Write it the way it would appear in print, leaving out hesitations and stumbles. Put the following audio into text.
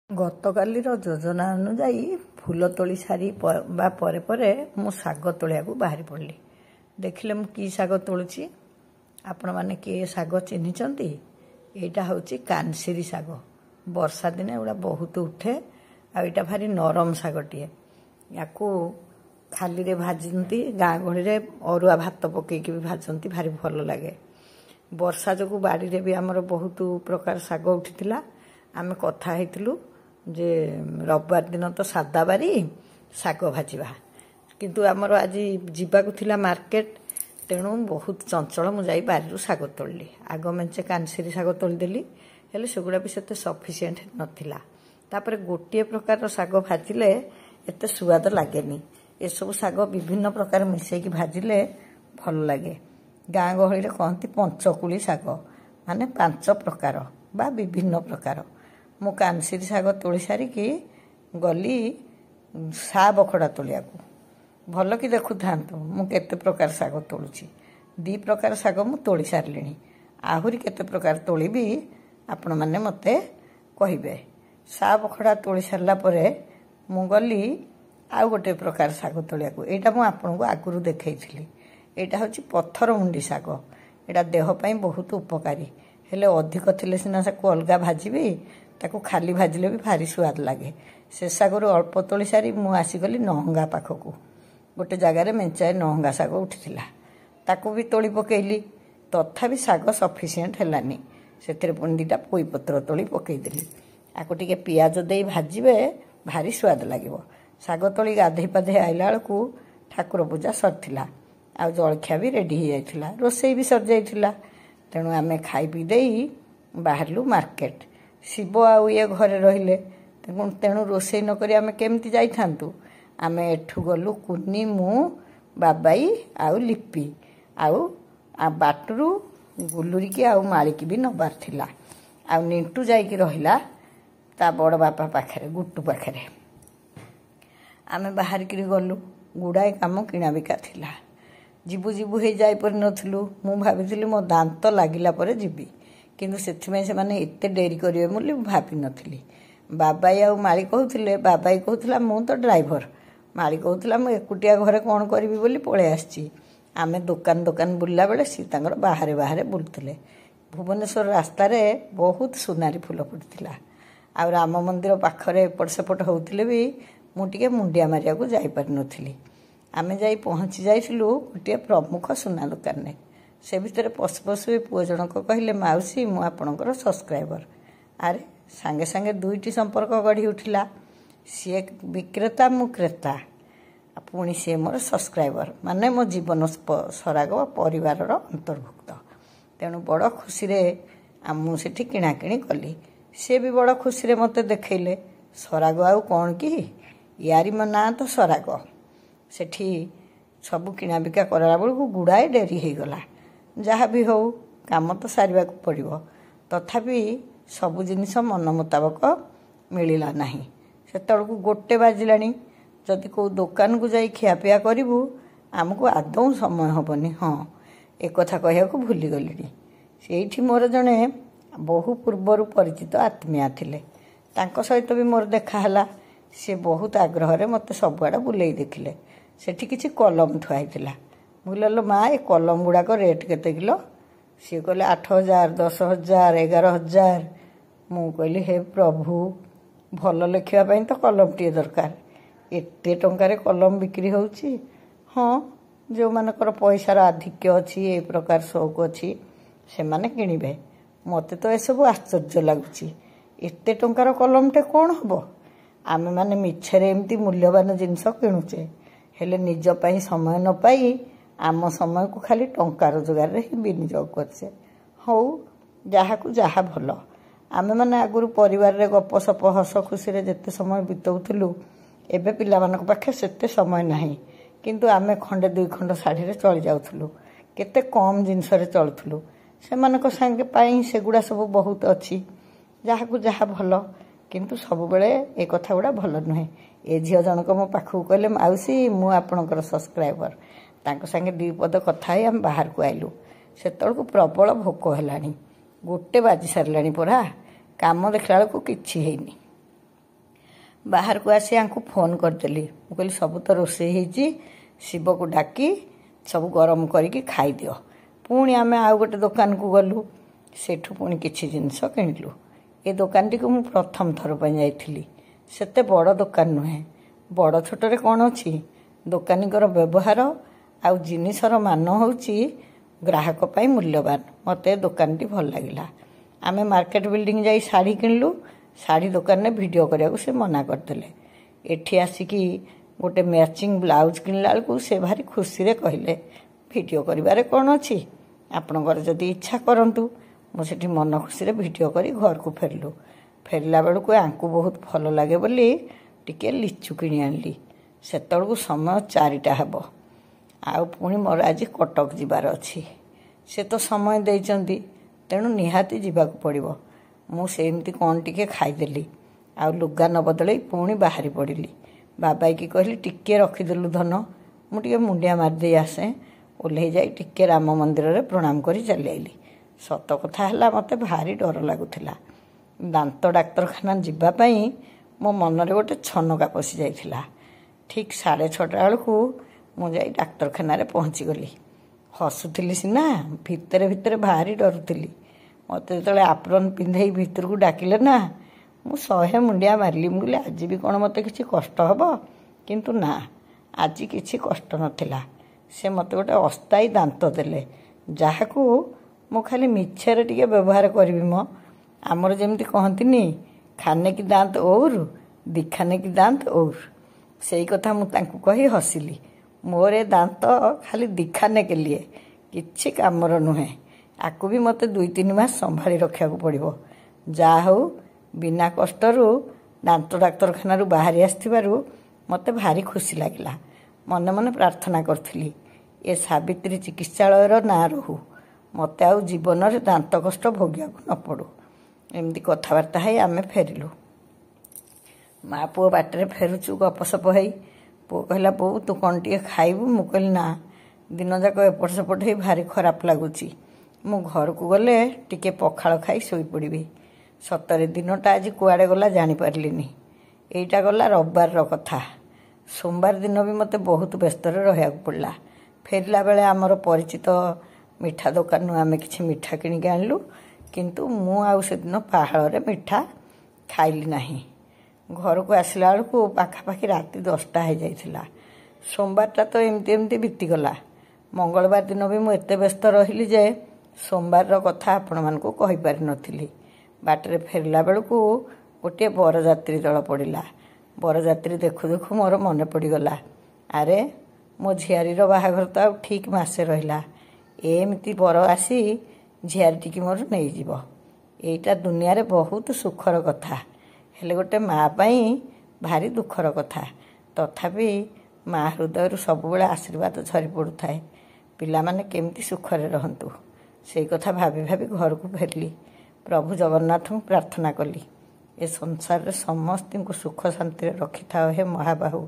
ଗତକାଲିର ଯୋଜନା ଅନୁଯାୟୀ ଫୁଲ ତୋଳି ସାରି ବା ପରେ ପରେ ମୁଁ ଶାଗ ତୋଳିବାକୁ ବାହାରି ପଡ଼ିଲି। ଦେଖିଲେ ମୁଁ କି ଶାଗ ତୋଳୁଛି। ଆପଣମାନେ କିଏ ଶାଗ ଚିହ୍ନିଛନ୍ତି? ଏଇଟା ହେଉଛି କାନସିରି ଶାଗ। ବର୍ଷା ଦିନେ ଏଗୁଡ଼ା ବହୁତ ଉଠେ ଆଉ ଏଇଟା ଭାରି ନରମ ଶାଗଟିଏ। ୟାକୁ ଖାଲିରେ ଭାଜନ୍ତି, ଗାଁ ଗହଳିରେ ଅରୁଆ ଭାତ ପକେଇକି ବି ଭାଜନ୍ତି, ଭାରି ଭଲ ଲାଗେ। ବର୍ଷା ଯୋଗୁଁ ବାଡ଼ିରେ ବି ଆମର ବହୁତ ପ୍ରକାର ଶାଗ ଉଠିଥିଲା। ଆମେ କଥା ହେଇଥିଲୁ ଯେ ରବିବାର ଦିନ ତ ସାଧା ବାରି, ଶାଗ ଭାଜିବା। କିନ୍ତୁ ଆମର ଆଜି ଯିବାକୁ ଥିଲା ମାର୍କେଟ, ତେଣୁ ବହୁତ ଚଞ୍ଚଳ ମୁଁ ଯାଇ ବାରିରୁ ଶାଗ ତୋଳିଲି। ଆଗ ମେଞ୍ଚେ କାନସିରି ଶାଗ ତୋଳିଦେଲି, ହେଲେ ସେଗୁଡ଼ା ବି ସେତେ ସଫିସିଏଣ୍ଟ ନଥିଲା। ତାପରେ ଗୋଟିଏ ପ୍ରକାରର ଶାଗ ଭାଜିଲେ ଏତେ ସୁଆଦ ଲାଗେନି। ଏସବୁ ଶାଗ ବିଭିନ୍ନ ପ୍ରକାର ମିଶେଇକି ଭାଜିଲେ ଭଲ ଲାଗେ। ଗାଁ ଗହଳିରେ କହନ୍ତି ପଞ୍ଚକୁଳି ଶାଗ, ମାନେ 5 ପ୍ରକାର ବା ବିଭିନ୍ନ ପ୍ରକାର। ମୁଁ କାନସିରି ଶାଗ ତୋଳି ସାରିକି ଗଲି ସା ବଖଡ଼ା ତୋଳିବାକୁ। ଭଲ କି ଦେଖୁଥାନ୍ତୁ ମୁଁ କେତେ ପ୍ରକାର ଶାଗ ତୋଳୁଛି। 2 ପ୍ରକାର ଶାଗ ମୁଁ ତୋଳି ସାରିଲିଣି, ଆହୁରି କେତେ ପ୍ରକାର ତୋଳିବି ଆପଣମାନେ ମୋତେ କହିବେ। ସା ବଖଡ଼ା ତୋଳି ସାରିଲା ପରେ ମୁଁ ଗଲି ଆଉ ଗୋଟେ ପ୍ରକାର ଶାଗ ତୋଳିବାକୁ। ଏଇଟା ମୁଁ ଆପଣଙ୍କୁ ଆଗରୁ ଦେଖେଇଥିଲି। ଏଇଟା ହେଉଛି ପଥର ମୁଣ୍ଡି ଶାଗ। ଏଇଟା ଦେହ ପାଇଁ ବହୁତ ଉପକାରୀ, ହେଲେ ଅଧିକ ଥିଲେ ସିନା ତାକୁ ଅଲଗା ଭାଜିବି, ତାକୁ ଖାଲି ଭାଜିଲେ ବି ଭାରି ସୁଆଦ ଲାଗେ। ସେ ଶାଗରୁ ଅଳ୍ପ ତୋଳି ସାରି ମୁଁ ଆସିଗଲି ନହଙ୍ଗା ପାଖକୁ। ଗୋଟେ ଜାଗାରେ ମେଞ୍ଚାଏ ନହଙ୍ଗା ଶାଗ ଉଠିଥିଲା, ତାକୁ ବି ତୋଳି ପକେଇଲି। ତଥାପି ଶାଗ ସଫିସିଏଣ୍ଟ ହେଲାନି। ସେଥିରେ ପୁଣି 2ଟା ପୋଇପତ୍ର ତୋଳି ପକେଇଦେଲି। ଆକୁ ଟିକେ ପିଆଜ ଦେଇ ଭାଜିବେ, ଭାରି ସୁଆଦ ଲାଗିବ। ଶାଗ ତୋଳି ଗାଧେଇ ପାଧେଇ ଆଇଲା ବେଳକୁ ଠାକୁର ପୂଜା ସରିଥିଲା, ଆଉ ଜଳଖିଆ ବି ରେଡ଼ି ହେଇଯାଇଥିଲା, ରୋଷେଇ ବି ସରିଯାଇଥିଲା। ତେଣୁ ଆମେ ଖାଇ ପିଇ ଦେଇ ବାହାରିଲୁ ମାର୍କେଟ। ଶିବ ଆଉ ଇଏ ଘରେ ରହିଲେ, ତେଣୁ ରୋଷେଇ ନକରି ଆମେ କେମିତି ଯାଇଥାନ୍ତୁ। ଆମେ ଏଠୁ ଗଲୁ, କୁନି, ମୁଁ, ବାବାଇ ଆଉ ଲିପି, ଆଉ ବାଟରୁ ଗୁଲୁରିକି ଆଉ ମାଳିକି ବି ନେବାର ଥିଲା। ଆଉ ନିଣ୍ଟୁ ଯାଇକି ରହିଲା ତା ବଡ଼ ବାପା ପାଖରେ, ଗୁଟୁ ପାଖରେ। ଆମେ ବାହାରିକିରି ଗଲୁ। ଗୁଡ଼ାଏ କାମ କିଣାବିକା ଥିଲା। ଯିବୁ ଯିବୁ ହେଇ ଯାଇପାରିନଥିଲୁ। ମୁଁ ଭାବିଥିଲି ମୋ ଦାନ୍ତ ଲାଗିଲା ପରେ ଯିବି, କିନ୍ତୁ ସେଥିପାଇଁ ସେମାନେ ଏତେ ଡେରି କରିବେ ବୋଲି ମୁଁ ଭାବିନଥିଲି। ବାବାଇ ଆଉ ମାଳି କହୁଥିଲେ, ବାବାଇ କହୁଥିଲା ମୁଁ ତ ଡ୍ରାଇଭର, ମାଳି କହୁଥିଲା ମୁଁ ଏକୁଟିଆ ଘରେ କ'ଣ କରିବି ବୋଲି ପଳେଇ ଆସିଛି। ଆମେ ଦୋକାନ ବୁଲିଲା ବେଳେ ସିଏ ତାଙ୍କର ବାହାରେ ବାହାରେ ବୁଲୁଥିଲେ। ଭୁବନେଶ୍ୱର ରାସ୍ତାରେ ବହୁତ ସୁନାରି ଫୁଲ ଫୁଟିଥିଲା। ଆଉ ରାମ ମନ୍ଦିର ପାଖରେ ଏପଟ ସେପଟ ହେଉଥିଲେ ବି ମୁଁ ଟିକେ ମୁଣ୍ଡିଆ ମାରିବାକୁ ଯାଇପାରିନଥିଲି। ଆମେ ଯାଇ ପହଞ୍ଚି ଯାଇଥିଲୁ ଗୋଟିଏ ପ୍ରମୁଖ ସୁନା ଦୋକାନରେ। ସେ ଭିତରେ ପଶୁ ପଶୁ ଏ ପୁଅ ଜଣକ କହିଲେ, ମାଉସୀ ମୁଁ ଆପଣଙ୍କର ସବସ୍କ୍ରାଇବର। ଆରେ ସାଙ୍ଗେ ସାଙ୍ଗେ 2ଟି ସମ୍ପର୍କ ଗଢ଼ି ଉଠିଲା। ସିଏ ବିକ୍ରେତା, ମୁଁ କ୍ରେତା, ପୁଣି ସିଏ ମୋର ସବସ୍କ୍ରାଇବର, ମାନେ ମୋ ଜୀବନ ସରାଗ ପରିବାରର ଅନ୍ତର୍ଭୁକ୍ତ। ତେଣୁ ବଡ଼ ଖୁସିରେ ମୁଁ ସେଠି କିଣାକିଣି କଲି। ସିଏ ବି ବଡ଼ ଖୁସିରେ ମୋତେ ଦେଖେଇଲେ। ସରାଗ ଆଉ କ'ଣ କି, ୟାରି ମୋ ନାଁ ତ ସରାଗ। ସେଠି ସବୁ କିଣାବିକା କଲା ବେଳକୁ ଗୁଡ଼ାଏ ଡେରି ହେଇଗଲା। ଯାହା ବି ହଉ, କାମ ତ ସାରିବାକୁ ପଡ଼ିବ। ତଥାପି ସବୁ ଜିନିଷ ମନ ମୁତାବକ ମିଳିଲା ନାହିଁ। ସେତେବେଳକୁ 1 ବାଜିଲାଣି। ଯଦି କେଉଁ ଦୋକାନକୁ ଯାଇ ଖିଆପିଆ କରିବୁ, ଆମକୁ ଆଦୌ ସମୟ ହେବନି। ହଁ, ଏକଥା କହିବାକୁ ଭୁଲିଗଲିଣି। ସେଇଠି ମୋର ଜଣେ ବହୁ ପୂର୍ବରୁ ପରିଚିତ ଆତ୍ମୀୟା ଥିଲେ। ତାଙ୍କ ସହିତ ବି ମୋର ଦେଖା ହେଲା। ସିଏ ବହୁତ ଆଗ୍ରହରେ ମୋତେ ସବୁଆଡ଼େ ବୁଲେଇ ଦେଖିଲେ। ସେଠି କିଛି କଲମ ଥୁଆ ହେଇଥିଲା। ମୁଁ କହିଲି, ଲୋ ମା, ଏ କଲମ ଗୁଡ଼ାକ ରେଟ୍ କେତେ କିଲୋ? ସିଏ କହିଲେ 8,000, 10,000, 11,000। ମୁଁ କହିଲି, ହେ ପ୍ରଭୁ, ଭଲ ଲେଖିବା ପାଇଁ ତ କଲମଟିଏ ଦରକାର। ଏତେ ଟଙ୍କାରେ କଲମ ବିକ୍ରି ହେଉଛି? ହଁ, ଯେଉଁମାନଙ୍କର ପଇସାର ଆଧିକ୍ୟ ଅଛି, ଏ ପ୍ରକାର ସଉକ ଅଛି, ସେମାନେ କିଣିବେ। ମୋତେ ତ ଏସବୁ ଆଶ୍ଚର୍ଯ୍ୟ ଲାଗୁଛି। ଏତେ ଟଙ୍କାର କଲମଟେ କ'ଣ ହେବ? ଆମେମାନେ ମିଛରେ ଏମିତି ମୂଲ୍ୟବାନ ଜିନିଷ କିଣୁଛେ, ହେଲେ ନିଜ ପାଇଁ ସମୟ ନ ପାଇ ଆମ ସମୟକୁ ଖାଲି ଟଙ୍କା ରୋଜଗାରରେ ହିଁ ବିନିଯୋଗ କରୁଛେ। ହଉ, ଯାହାକୁ ଯାହା ଭଲ। ଆମେମାନେ ଆଗରୁ ପରିବାରରେ ଗପସପ ହସ ଖୁସିରେ ଯେତେ ସମୟ ବିତାଉଥିଲୁ, ଏବେ ପିଲାମାନଙ୍କ ପାଖେ ସେତେ ସମୟ ନାହିଁ। କିନ୍ତୁ ଆମେ ଖଣ୍ଡେ 2 ଖଣ୍ଡ ଶାଢ଼ୀରେ ଚଳି ଯାଉଥିଲୁ, କେତେ କମ୍ ଜିନିଷରେ ଚଳୁଥିଲୁ। ସେମାନଙ୍କ ସାଙ୍ଗେ ପାଇଁ ସେଗୁଡ଼ା ସବୁ ବହୁତ ଅଛି। ଯାହାକୁ ଯାହା ଭଲ, କିନ୍ତୁ ସବୁବେଳେ ଏ କଥା ଗୁଡ଼ା ଭଲ ନୁହେଁ। ଏ ଝିଅ ଜଣକ ମୋ ପାଖକୁ କହିଲେ, ମାଉସୀ ମୁଁ ଆପଣଙ୍କର ସବସ୍କ୍ରାଇବର। ତାଙ୍କ ସାଙ୍ଗେ 2 ପଦ କଥା ହେଇ ଆମେ ବାହାରକୁ ଆଇଲୁ। ସେତେବେଳକୁ ପ୍ରବଳ ଭୋକ ହେଲାଣି। 1 ବାଜି ସାରିଲାଣି ପରା। କାମ ଦେଖିଲା ବେଳକୁ କିଛି ହେଇନି। ବାହାରକୁ ଆସି ଆଙ୍କୁ ଫୋନ୍ କରିଦେଲି। ମୁଁ କହିଲି ସବୁ ତ ରୋଷେଇ ହେଇଛି, ଶିବକୁ ଡାକି ସବୁ ଗରମ କରିକି ଖାଇଦିଅ। ପୁଣି ଆମେ ଆଉ ଗୋଟେ ଦୋକାନକୁ ଗଲୁ, ସେଠୁ ପୁଣି କିଛି ଜିନିଷ କିଣିଲୁ। ଏ ଦୋକାନଟିକୁ ମୁଁ ପ୍ରଥମ ଥର ପାଇଁ ଯାଇଥିଲି। ସେତେ ବଡ଼ ଦୋକାନ ନୁହେଁ। ବଡ଼ ଛୋଟରେ କ'ଣ ଅଛି, ଦୋକାନୀଙ୍କର ବ୍ୟବହାର ଆଉ ଜିନିଷର ମାନ ହେଉଛି ଗ୍ରାହକ ପାଇଁ ମୂଲ୍ୟବାନ। ମୋତେ ଏ ଦୋକାନଟି ଭଲ ଲାଗିଲା। ଆମେ ମାର୍କେଟ ବିଲ୍ଡିଂ ଯାଇ ଶାଢ଼ୀ କିଣିଲୁ। ଶାଢ଼ୀ ଦୋକାନରେ ଭିଡ଼ିଓ କରିବାକୁ ସେ ମନା କରିଦେଲେ। ଏଠି ଆସିକି ଗୋଟେ ମ୍ୟାଚିଂ ବ୍ଲାଉଜ୍ କିଣିଲା ବେଳକୁ ସେ ଭାରି ଖୁସିରେ କହିଲେ, ଭିଡ଼ିଓ କରିବାରେ କ'ଣ ଅଛି, ଆପଣଙ୍କର ଯଦି ଇଚ୍ଛା କରନ୍ତୁ। ମୁଁ ସେଠି ମନ ଖୁସିରେ ଭିଡ଼ିଓ କରି ଘରକୁ ଫେରିଲୁ। ଫେରିଲା ବେଳକୁ ଆଙ୍କୁ ବହୁତ ଭଲ ଲାଗେ ବୋଲି ଟିକେ ଲିଚୁ କିଣି ଆଣିଲି। ସେତେବେଳକୁ ସମୟ 4ଟା ହେବ। ଆଉ ପୁଣି ମୋର ଆଜି କଟକ ଯିବାର ଅଛି। ସେ ତ ସମୟ ଦେଇଛନ୍ତି, ତେଣୁ ନିହାତି ଯିବାକୁ ପଡ଼ିବ। ମୁଁ ସେମିତି କ'ଣ ଟିକେ ଖାଇଦେଲି, ଆଉ ଲୁଗା ନ ବଦଳେଇ ପୁଣି ବାହାରି ପଡ଼ିଲି। ବାବାଇକି କହିଲି, ଟିକିଏ ରଖିଦେଲୁ ଧନ, ମୁଁ ଟିକେ ମୁଣ୍ଡିଆ ମାରିଦେଇ ଆସେ। ଓହ୍ଲେଇ ଯାଇ ଟିକେ ରାମ ମନ୍ଦିରରେ ପ୍ରଣାମ କରି ଚାଲି ଆଇଲି। ସତ କଥା ହେଲା, ମୋତେ ଭାରି ଡର ଲାଗୁଥିଲା। ଦାନ୍ତ ଡାକ୍ତରଖାନା ଯିବା ପାଇଁ ମୋ ମନରେ ଗୋଟେ ଛନକା ପଶି ଯାଇଥିଲା। ଠିକ୍ 6:30 ବେଳକୁ ମୁଁ ଯାଇ ଡାକ୍ତରଖାନାରେ ପହଞ୍ଚିଗଲି। ହସୁଥିଲି ସିନା, ଭିତରେ ଭିତରେ ଭାରି ଡରୁଥିଲି। ମୋତେ ଯେତେବେଳେ ଆପ୍ରନ୍ ପିନ୍ଧେଇ ଭିତରକୁ ଡାକିଲେ ନା, ମୁଁ 100 ମୁଣ୍ଡିଆ ମାରିଲି। ମୁଁ କହିଲି ଆଜି ବି କ'ଣ ମୋତେ କିଛି କଷ୍ଟ ହେବ? କିନ୍ତୁ ନା, ଆଜି କିଛି କଷ୍ଟ ନଥିଲା। ସେ ମୋତେ ଗୋଟେ ଅସ୍ଥାୟୀ ଦାନ୍ତ ଦେଲେ, ଯାହାକୁ ମୁଁ ଖାଲି ମିଛରେ ଟିକେ ବ୍ୟବହାର କରିବି ମ। ଆମର ଯେମିତି କହନ୍ତିନି, ଖାନେ କି ଦାନ୍ତ ଔର ଦିଖାନେ କି ଦାନ୍ତ ଔର, ସେଇ କଥା ମୁଁ ତାଙ୍କୁ କହି ହସିଲି। ମୋର ଏ ଦାନ୍ତ ଖାଲି ଦିଖାନେ କେଲିଏ, କିଛି କାମର ନୁହେଁ। ଆକୁ ବି ମୋତେ 2-3 ମାସ ସମ୍ଭାଳି ରଖିବାକୁ ପଡ଼ିବ। ଯାହା ହଉ, ବିନା କଷ୍ଟରୁ ଦାନ୍ତ ଡାକ୍ତରଖାନାରୁ ବାହାରି ଆସିଥିବାରୁ ମୋତେ ଭାରି ଖୁସି ଲାଗିଲା। ମନେ ମନେ ପ୍ରାର୍ଥନା କରିଥିଲି, ଏ ସାବିତ୍ରୀ ଚିକିତ୍ସାଳୟର ନାଁ ରହୁ, ମୋତେ ଆଉ ଜୀବନରେ ଦାନ୍ତ କଷ୍ଟ ଭୋଗିବାକୁ ନ ପଡ଼ୁ। ଏମିତି କଥାବାର୍ତ୍ତା ହେଇ ଆମେ ଫେରିଲୁ। ମା ପୁଅ ବାଟରେ ଫେରୁଛୁ ଗପସପ ହେଇ। ପୁଅ କହିଲା, ବୋଉ ତୁ କ'ଣ ଟିକେ ଖାଇବୁ? ମୁଁ କହିଲି ନା, ଦିନଯାକ ଏପଟ ସେପଟ ହେଇ ଭାରି ଖରାପ ଲାଗୁଛି। ମୁଁ ଘରକୁ ଗଲେ ଟିକେ ପଖାଳ ଖାଇ ଶୋଇପଡ଼ିବି। ସତରେ ଦିନଟା ଆଜି କୁଆଡ଼େ ଗଲା ଜାଣିପାରିଲିନି। ଏଇଟା ଗଲା ରବିବାରର କଥା। ସୋମବାର ଦିନ ବି ମୋତେ ବହୁତ ବ୍ୟସ୍ତରେ ରହିବାକୁ ପଡ଼ିଲା। ଫେରିଲା ବେଳେ ଆମର ପରିଚିତ ମିଠା ଦୋକାନରୁ ଆମେ କିଛି ମିଠା କିଣିକି ଆଣିଲୁ। କିନ୍ତୁ ମୁଁ ଆଉ ସେଦିନ ପାହାଳରେ ମିଠା ଖାଇଲି ନାହିଁ। ଘରକୁ ଆସିଲା ବେଳକୁ ପାଖାପାଖି ରାତି 10ଟା ହେଇଯାଇଥିଲା। ସୋମବାରଟା ତ ଏମିତି ଏମିତି ବିତିଗଲା। ମଙ୍ଗଳବାର ଦିନ ବି ମୁଁ ଏତେ ବ୍ୟସ୍ତ ରହିଲି ଯେ ସୋମବାରର କଥା ଆପଣମାନଙ୍କୁ କହିପାରିନଥିଲି। ବାଟରେ ଫେରିଲା ବେଳକୁ ଗୋଟିଏ ବରଯାତ୍ରୀ ଦଳ ପଡ଼ିଲା। ବରଯାତ୍ରୀ ଦେଖୁ ଦେଖୁ ମୋର ମନେ ପଡ଼ିଗଲା, ଆରେ ମୋ ଝିଆରୀର ବାହାଘର ତ ଆଉ ଠିକ୍ ମାସେ ରହିଲା। ଏମିତି ବର ଆସି ଝିଆରୀଟିକି ମୋର ନେଇଯିବ। ଏଇଟା ଦୁନିଆରେ ବହୁତ ସୁଖର କଥା, ହେଲେ ଗୋଟେ ମା ପାଇଁ ଭାରି ଦୁଃଖର କଥା। ତଥାପି ମା ହୃଦୟରୁ ସବୁବେଳେ ଆଶୀର୍ବାଦ ଝରି ପଡ଼ୁଥାଏ, ପିଲାମାନେ କେମିତି ସୁଖରେ ରହନ୍ତୁ। ସେଇ କଥା ଭାବି ଭାବି ଘରକୁ ଫେରିଲି। ପ୍ରଭୁ ଜଗନ୍ନାଥଙ୍କୁ ପ୍ରାର୍ଥନା କଲି, ଏ ସଂସାରରେ ସମସ୍ତଙ୍କୁ ସୁଖ ଶାନ୍ତିରେ ରଖିଥାଅ ହେ ମହାବାହୁ।